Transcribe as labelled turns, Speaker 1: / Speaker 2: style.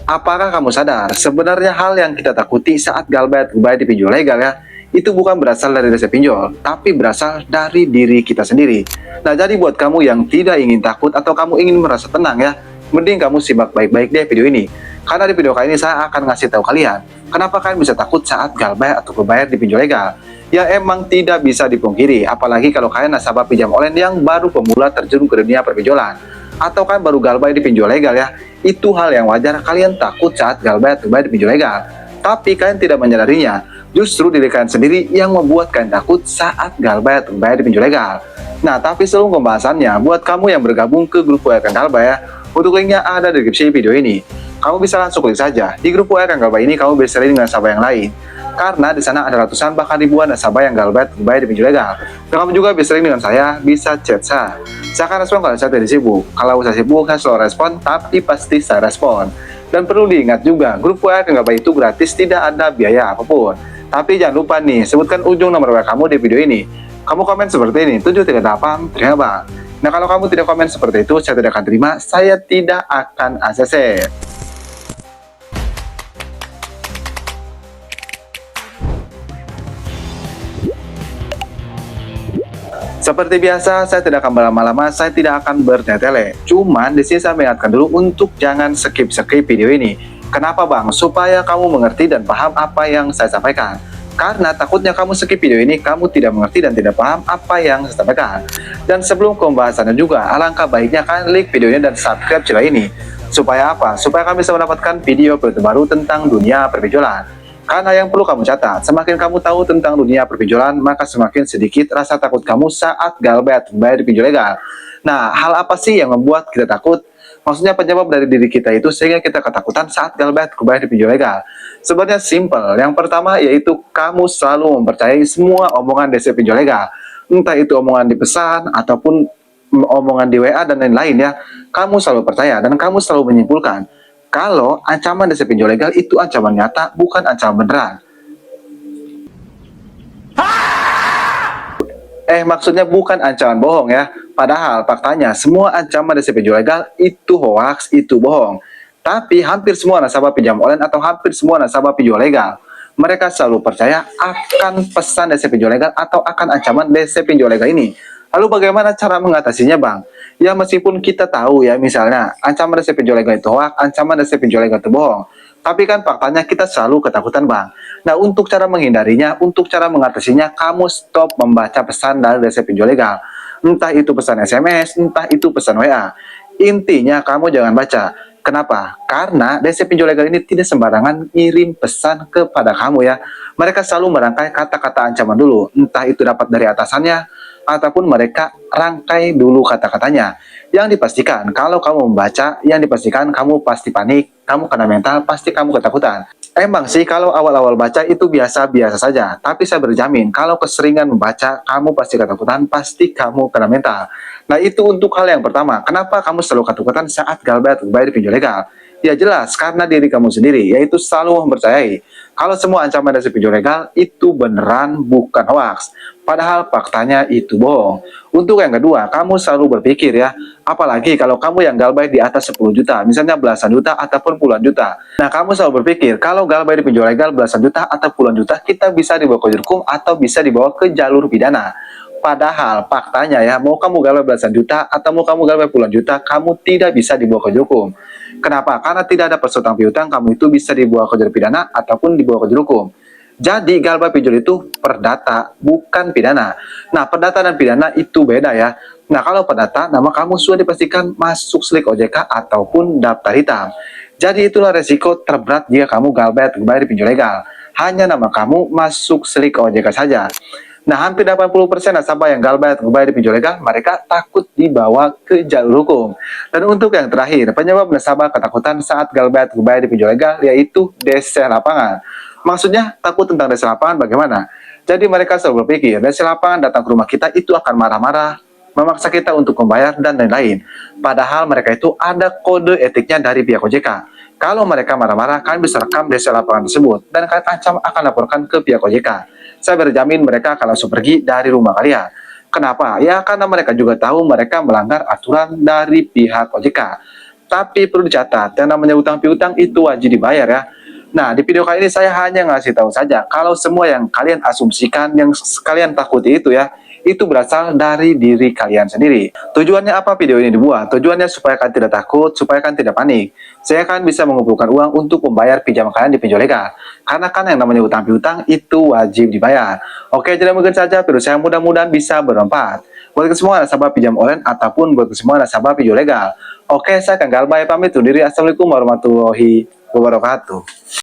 Speaker 1: Apakah kamu sadar, sebenarnya hal yang kita takuti saat galbait di pinjol legal ya, itu bukan berasal dari rasa pinjol, tapi berasal dari diri kita sendiri. Nah, jadi buat kamu yang tidak ingin takut atau kamu ingin merasa tenang ya, mending kamu simak baik-baik deh video ini. Karena di video kali ini saya akan ngasih tahu kalian, kenapa kalian bisa takut saat galbait atau berbayar di pinjol legal. Ya emang tidak bisa dipungkiri, apalagi kalau kalian nasabah pinjam online yang baru pemula terjun ke dunia perpinjolan atau kan baru galbait di pinjol legal ya, itu hal yang wajar kalian takut saat galbait di pinjol legal. Tapi kalian tidak menyadarinya, justru diri kalian sendiri yang membuat kalian takut saat galbait di pinjol legal. Nah, tapi sebelum pembahasannya, buat kamu yang bergabung ke grup WA Kang Galbait ya, untuk linknya ada di deskripsi video ini. Kamu bisa langsung klik saja. Di grup WA Kang Galbait ini kamu bisa sharing dengan nasabah yang lain. Karena di sana ada ratusan bahkan ribuan nasabah yang galbait di pinjol legal. Dan kamu juga bisa sharing dengan saya, bisa chat saya. Saya akan respon kalau saya tidak sibuk. Kalau saya sibuk, saya selalu respon, tapi pasti saya respon. Dan perlu diingat juga, grup WA Kang Galbait itu gratis, tidak ada biaya apapun. Tapi jangan lupa nih, sebutkan ujung nomor WA kamu di video ini. Kamu komen seperti ini, 738, terima bang. Nah, kalau kamu tidak komen seperti itu, saya tidak akan terima, saya tidak akan ACC. Seperti biasa, saya tidak akan berlama-lama, saya tidak akan bertele-tele. Cuman di sini saya mengingatkan dulu untuk jangan skip video ini. Kenapa bang? Supaya kamu mengerti dan paham apa yang saya sampaikan. Karena takutnya kamu skip video ini, kamu tidak mengerti dan tidak paham apa yang saya sampaikan. Dan sebelum pembahasannya juga, alangkah baiknya kalian like videonya dan subscribe channel ini. Supaya apa? Supaya kami bisa mendapatkan video terbaru tentang dunia perpinjolan. Karena yang perlu kamu catat, semakin kamu tahu tentang dunia perpinjolan, maka semakin sedikit rasa takut kamu saat galbait di pinjol legal. Nah, hal apa sih yang membuat kita takut? Maksudnya penyebab dari diri kita itu sehingga kita ketakutan saat galbait di pinjol legal. Sebenarnya simple. Yang pertama yaitu kamu selalu mempercayai semua omongan DC pinjol legal. Entah itu omongan di pesan ataupun omongan di WA dan lain-lain ya. Kamu selalu percaya dan kamu selalu menyimpulkan kalau ancaman DC pinjol legal itu ancaman nyata, bukan ancaman beneran. Maksudnya bukan ancaman bohong ya. Padahal faktanya semua ancaman DC pinjol legal itu hoax, itu bohong. Tapi hampir semua nasabah pinjam online atau hampir semua nasabah pinjol legal, mereka selalu percaya akan pesan DC pinjol legal atau akan ancaman DC pinjol legal ini. Lalu bagaimana cara mengatasinya bang? Ya meskipun kita tahu ya misalnya ancaman DC pinjol legal itu hoax, ancaman DC pinjol legal itu bohong. Tapi kan faktanya kita selalu ketakutan bang. Nah untuk cara menghindarinya, untuk cara mengatasinya, kamu stop membaca pesan dari DC pinjol legal. Entah itu pesan SMS, entah itu pesan WA. Intinya kamu jangan baca. Kenapa? Karena DC pinjol legal ini tidak sembarangan ngirim pesan kepada kamu ya. Mereka selalu merangkai kata-kata ancaman dulu. Entah itu dapat dari atasannya, ataupun mereka rangkai dulu kata-katanya. Yang dipastikan, kalau kamu membaca, yang dipastikan kamu pasti panik, kamu kena mental, pasti kamu ketakutan. Emang sih kalau awal-awal baca itu biasa-biasa saja, tapi saya berjamin kalau keseringan membaca, kamu pasti ketakutan, pasti kamu kena mental. Nah itu untuk hal yang pertama, kenapa kamu selalu ketakutan saat galbait di pinjol legal? Ya jelas, karena diri kamu sendiri, yaitu selalu mempercayai kalau semua ancaman dari pinjol legal itu beneran, bukan hoax. Padahal faktanya itu bohong. Untuk yang kedua, kamu selalu berpikir ya, apalagi kalau kamu yang galbait di atas 10 juta, misalnya belasan juta ataupun puluhan juta. Nah, kamu selalu berpikir, kalau galbait di pinjol legal belasan juta atau puluhan juta, kita bisa dibawa ke hukum atau bisa dibawa ke jalur pidana. Padahal faktanya ya, mau kamu galbait belasan juta atau mau kamu galbait puluhan juta, kamu tidak bisa dibawa ke hukum. Kenapa? Karena tidak ada persyaratan piutang, kamu itu bisa dibawa ke jalur pidana ataupun dibawa ke jalur hukum. Jadi galbait pinjol itu perdata, bukan pidana. Nah, perdata dan pidana itu beda ya. Nah, kalau perdata, nama kamu sudah dipastikan masuk slik OJK ataupun daftar hitam. Jadi itulah resiko terberat jika kamu galbait di pinjol legal. Hanya nama kamu masuk slik OJK saja. Nah, hampir 80% nasabah yang galbait di pinjol legal, mereka takut dibawa ke jalur hukum. Dan untuk yang terakhir, penyebab nasabah ketakutan saat galbait di pinjol legal yaitu DC lapangan. Maksudnya takut tentang DC lapangan bagaimana? Jadi mereka selalu berpikir DC lapangan datang ke rumah kita itu akan marah-marah, memaksa kita untuk membayar dan lain-lain. Padahal mereka itu ada kode etiknya dari pihak OJK. Kalau mereka marah-marah, kalian bisa rekam DC lapangan tersebut dan kalian ancam akan laporkan ke pihak OJK. Saya berjamin mereka akan langsung pergi dari rumah kalian. Kenapa? Ya karena mereka juga tahu mereka melanggar aturan dari pihak OJK. Tapi perlu dicatat, yang namanya utang piutang itu wajib dibayar ya. Nah, di video kali ini saya hanya ngasih tahu saja kalau semua yang kalian asumsikan, yang kalian takuti itu ya, itu berasal dari diri kalian sendiri. Tujuannya apa video ini dibuat? Tujuannya supaya kalian tidak takut, supaya kalian tidak panik. Saya akan bisa mengumpulkan uang untuk membayar pinjaman kalian di pinjol legal. Karena kan yang namanya utang piutang itu wajib dibayar. Oke, jadi mungkin saja video saya mudah-mudahan bisa bermanfaat buat semua nasabah pinjam online ataupun buat semua nasabah pinjol legal. Oke, saya Kang Galbay pamit undur diri. Assalamualaikum warahmatullahi wabarakatuh.